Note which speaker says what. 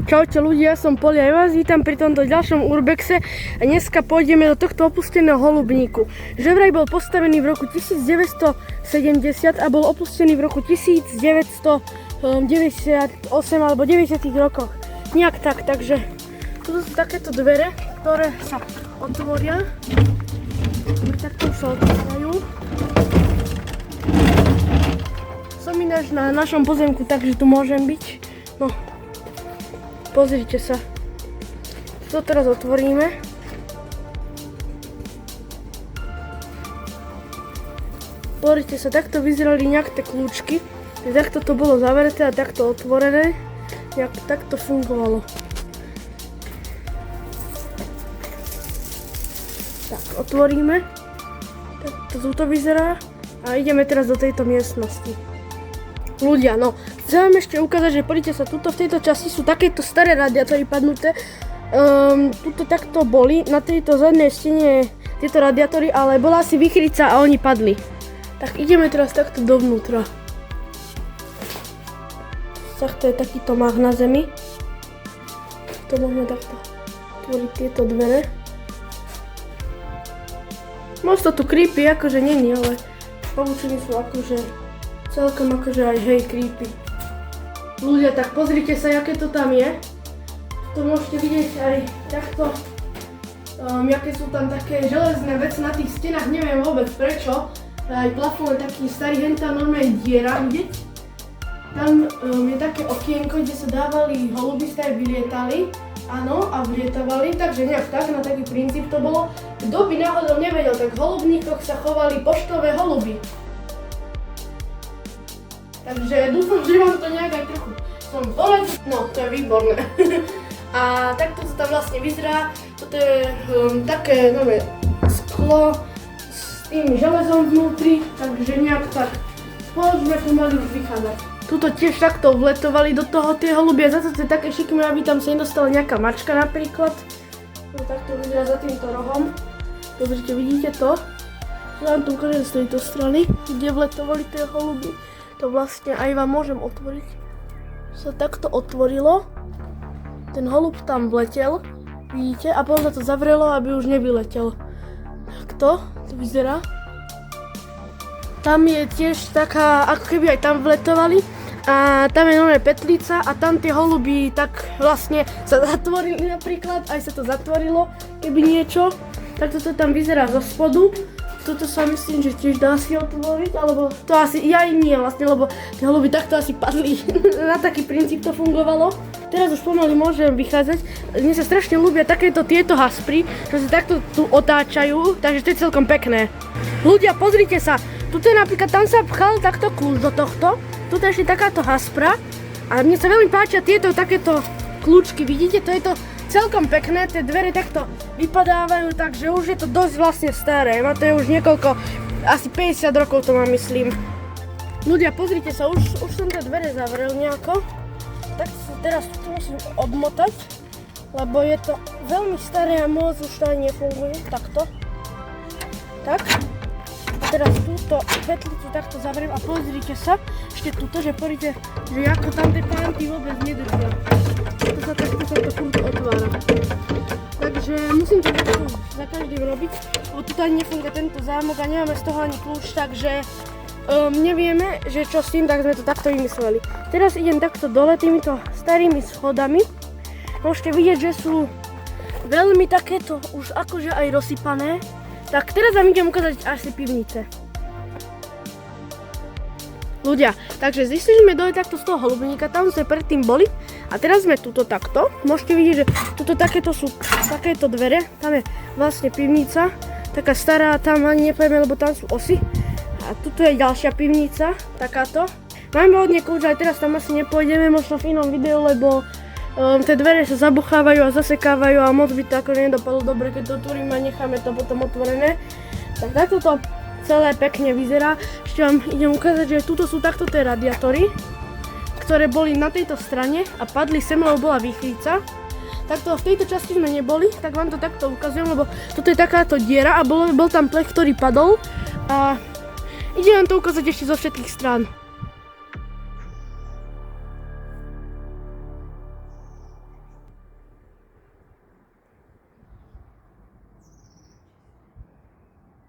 Speaker 1: Čaute ľudia, ja som Poli a ja vás vítam pri tomto ďalšom urbexe a dneska pôjdeme do tohto opusteného holubníku. Že vraj bol postavený v roku 1970 a bol opustený v roku 1998 alebo 90 rokoch. Nejak tak, takže tu sú takéto dvere, ktoré sa otvoria. Takto sa otvárajú. Som ináč na našom pozemku, takže tu môžem byť. No. Pozrite sa. To teraz otvoríme. Pozrite sa, takto vyzerali nejak tie kľúčky. Takto to bolo zavreté a takto otvorené. Takto fungovalo. Tak, otvoríme. Takto to vyzerá. A ideme teraz do tejto miestnosti. Ľudia, no, chcem vám ešte ukázať, že poďte sa, tuto v tejto časti sú takéto staré radiátory padnuté. Tuto takto boli, na tejto zadnej stene tieto radiátory, ale bola asi výchrica a oni padli. Tak ideme teraz takto dovnútra. Takto je takýto mách na zemi. To môžeme takto otvoriť tieto dvere. Moc to tu creepy, akože není, ale poučení sú akože celkom akože aj hej creepy. Ľudia, tak pozrite sa, aké to tam je. To môžete vidieť aj takto, aké sú tam také železné veci na tých stenách, neviem vôbec prečo. Aj plafón je taký starý, hentam normálne diera, vidieť. Tam je také okienko, kde sa dávali holuby, staré vylietali. Áno, a vlietavali, takže nejak tak, na taký princíp to bolo. Kto by náhodou nevedel, tak v holubníkoch sa chovali poštové holuby. Takže dúfam, že vám to nejak aj trochu poradí. No, to je výborné. A takto to tam vlastne vyzerá. Toto je také nové sklo s tým železom vnútri, takže nejak tak. Poďme pomaly už vychádzať. Tuto tiež takto vletovali do toho tie holuby a zase to je také šikmé, aby tam sa nedostala nejaká mačka napríklad. No, takto vyzerá za týmto rohom. Pozrite, vidíte to? Vám tu ukážem z tejto strany, kde vletovali tie holuby. To vlastne aj vám môžem otvoriť. Sa takto otvorilo. Ten holub tam vletel, vidíte, a potom sa to zavrelo, aby už nevyletel. Takto to vyzerá. Tam je tiež taká, ako keby aj tam vletovali. A tam je nové petlica a tam tie holuby tak vlastne sa zatvorili napríklad, aj sa to zatvorilo, keby niečo. Takto to tam vyzerá zo spodu. Toto sa myslím, že tiež dá si otvoriť, alebo to asi ja nie vlastne, lebo tie holuby takto asi padli. Na taký princíp to fungovalo. Teraz už pomaly môžem vychádzať. Mne sa strašne ľúbia takéto tieto haspry, že sa takto tu otáčajú, takže to je celkom pekné. Ľudia, pozrite sa, tuto je napríklad, tam sa pchal takto kľúč do tohto, tuto je ešte takáto haspra a mne sa veľmi páčia tieto takéto kľúčky, vidíte, to je to celkom pekné, tie dvere takto vypadávajú, takže už je to dosť vlastne staré, má to je už niekoľko, asi 50 rokov to mám myslím. Ľudia, pozrite sa, už som tie dvere zavrel nejako, tak sa teraz tu musím obmotať, lebo je to veľmi staré a moc už to aj nefunguje, takto. Tak, a teraz túto petlicu takto zavriem a pozrite sa, ešte túto, že poríte, že ako tam tie pánty vôbec nedržia. To sa to furt otvára. Takže musím to za každým robiť, lebo tu ani nefunguje tento zámok a nemáme z toho ani kľúč, takže nevieme, že čo s tým, tak sme to takto vymysleli. Teraz idem takto dole týmito starými schodami. Môžete vidieť, že sú veľmi takéto už akože aj rozsypané. Tak teraz vám idem ukázať asi pivnice. Ľudia, takže zistili sme dole takto z toho holubníka, tam sme predtým boli a teraz sme tuto takto. Môžete vidieť, že tuto takéto sú takéto dvere, tam je vlastne pivnica, taká stará, tam ani nepovieme, lebo tam sú osy. A tuto je ďalšia pivnica, takáto. Máme hodne kľúč, aj teraz tam asi nepôjdeme, možno v inom videu, lebo tie dvere sa zabuchávajú a zasekávajú a moc by to ako nedopadlo dobre, keď to otvoríme a necháme to potom otvorené. Tak takto to celé pekne vyzerá. Ešte vám idem ukázať, že tuto sú takto tie radiátory, ktoré boli na tejto strane a padli sem, lebo bola výchrica. Takto v tejto časti sme neboli, tak vám to takto ukazujem, lebo toto je takáto diera a bol tam plech, ktorý padol. A idem vám to ukázať ešte zo všetkých strán.